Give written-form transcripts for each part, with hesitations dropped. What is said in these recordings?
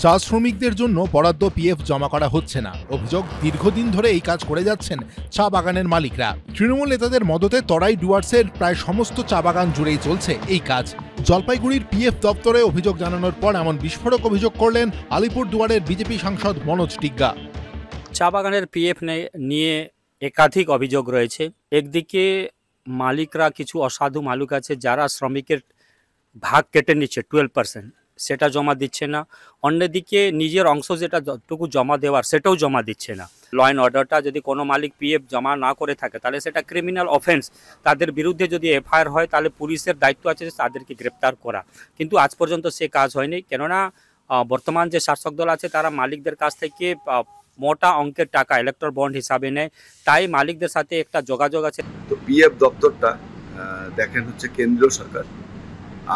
চা শ্রমিকদের জন্য বরাদ্দ পিএফ জমা করা হচ্ছে না। অভিযোগ, দীর্ঘদিন ধরে এই কাজ করে যাচ্ছেন চা বাগানের মালিকরা। তৃণমূল নেতাদের মদতে তরাই ডুয়ার্সের প্রায় সমস্ত চা বাগান জুড়েই চলছে এই কাজ। জলপাইগুড়ির পিএফ দপ্তরে অভিযোগ জানানোর পর এমন বিস্ফোরক অভিযোগ করলেন আলিপুরদুয়ারের বিজেপি সাংসদ মনোজ টিগ্গা। চা বাগানের পিএফ নিয়ে একাধিক অভিযোগ রয়েছে। একদিকে মালিকরা, কিছু অসাধু মালিক আছে যারা শ্রমিকের ভাগ কেটে নিচ্ছে 12%, সেটা জমা দিচ্ছে না। অন্যদিকে নিজের অংশ যেটাটুকু জমা দেওয়ার সেটাও জমা দিচ্ছে না। ল অ্যান্ড অর্ডারটা যদি কোনো মালিক পিএফ জমা না করে থাকে তাহলে সেটা ক্রিমিনাল অফেন্স। তাদের বিরুদ্ধে যদি এফআইআর হয় তাহলে পুলিশের দায়িত্ব আছে তাদেরকে গ্রেপ্তার করা, কিন্তু আজ পর্যন্ত সে কাজ হয়নি। কেননা বর্তমান যে শাসক দল আছে তারা মালিকদের কাছ থেকে মোটা অঙ্কের টাকা ইলেকট্রাল বন্ড হিসাবে নেয়, তাই মালিকদের সাথে একটা যোগাযোগ আছে। তো পিএফ দপ্তরটা দেখেন হচ্ছে কেন্দ্রীয় সরকার,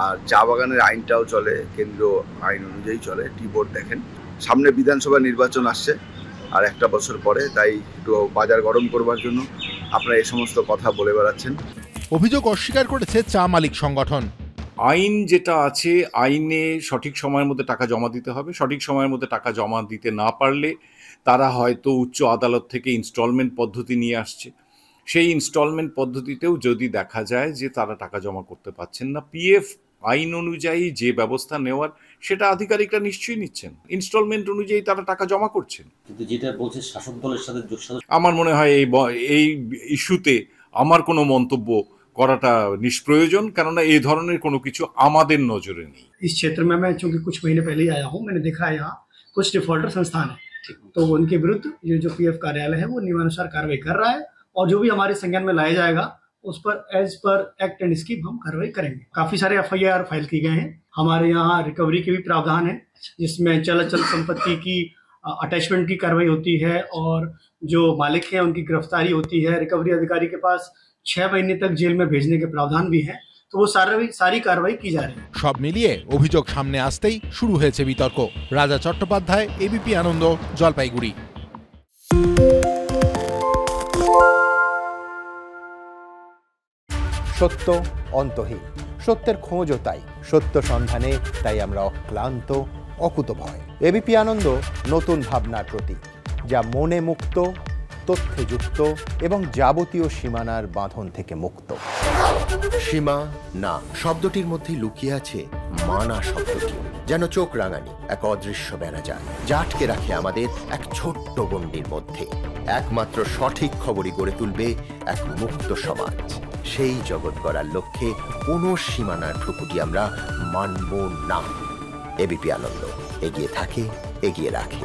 আর চা বাগানের আইনটাও চলে কেন্দ্রীয় আইন অনুযায়ী চলে। টি বোর্ড দেখেন, সামনে বিধানসভা নির্বাচন আসছে আর একটা বছর পরে, তাই একটু বাজার গরম করবার জন্য আপনারা এই সমস্ত কথা বলে বেড়াচ্ছেন। অভিযোগ অস্বীকার করেছে চা মালিক সংগঠন। আইন যেটা আছে, আইনে সঠিক সময়ের মধ্যে টাকা জমা দিতে হবে। সঠিক সময়ের মধ্যে টাকা জমা দিতে না পারলে তারা হয়তো উচ্চ আদালত থেকে ইনস্টলমেন্ট পদ্ধতি নিয়ে আসছে। সেই ইনস্টলমেন্ট পদ্ধতিতেও যদি দেখা যায় যে তারা টাকা জমা করতে পারছেন না, পিএফ আইন অনুযায়ী যে ব্যবস্থা নেওয়ার সেটা আধিকারিকরা নিশ্চয়ই নিচ্ছেন। ইনস্টলমেন্ট অনুযায়ী তারা টাকা জমা করছেন। কিন্তু যেটা বলছে শাসক দলের সাথে আমার মনে হয় এই ইস্যুতে আমার কোনো মন্তব্য করাটা নিষ্প্রয়োজন, কেননা এই ধরনের কোনো কিছু আমাদের নজরে নেই। इस क्षेत्र में मैं चूंकि कुछ महीने पहले ही आया हूँ, मैंने देखा है यहाँ कुछ डिफॉल्टर संस्थान है, तो उनके विरुद्ध ये जो पीएफ कार्यालय है वो नियमानुसार कार्रवाई कर रहा है, और जो भी हमारे संज्ञान में लाया जाएगा उस पर as per act and scheme हम कार्रवाई करेंगे। काफी सारे एफआईआर फाइल किए गए हैं। हमारे यहाँ रिकवरी के भी प्रावधान है, जिसमें चल संपत्ति की अटैचमेंट की कार्रवाई होती है, और जो मालिक है उनकी गिरफ्तारी होती है। रिकवरी अधिकारी के पास 6 महीने तक जेल में भेजने के प्रावधान भी है। तो वो सारी कार्रवाई की जा रही है। সব মিলিয়ে অভিযোগ সামনে আসতেই শুরু হয়েছে বিতর্ক। রাজা চট্টোপাধ্যায়, এবিপি আনন্দ, জলপাইগুড়ি। সত্য অন্তহীন, সত্যের খোঁজও তাই, সত্য সন্ধানে তাই আমরা অক্লান্ত, অকুতভয়। এবিপি আনন্দ নতুন ভাবনার প্রতীক, যা মনে মুক্ত, তথ্যে যুক্ত এবং যাবতীয় সীমানার বাঁধন থেকে মুক্ত। সীমা না শব্দটির মধ্যেই লুকিয়ে আছে মানা শব্দটি, যেন চোখ রাঙানি এক অদৃশ্য বেড়াজাল, যা আটকে রাখে আমাদের এক ছোট্ট গণ্ডির মধ্যে। একমাত্র সঠিক খবরই গড়ে তুলবে এক মুক্ত সমাজ। সেই জগৎ গড়ার লক্ষ্যে কোনো সীমানার ঠুকুটি আমরা মানব না। এবিপি আনন্দ এগিয়ে থাকে, এগিয়ে রাখে।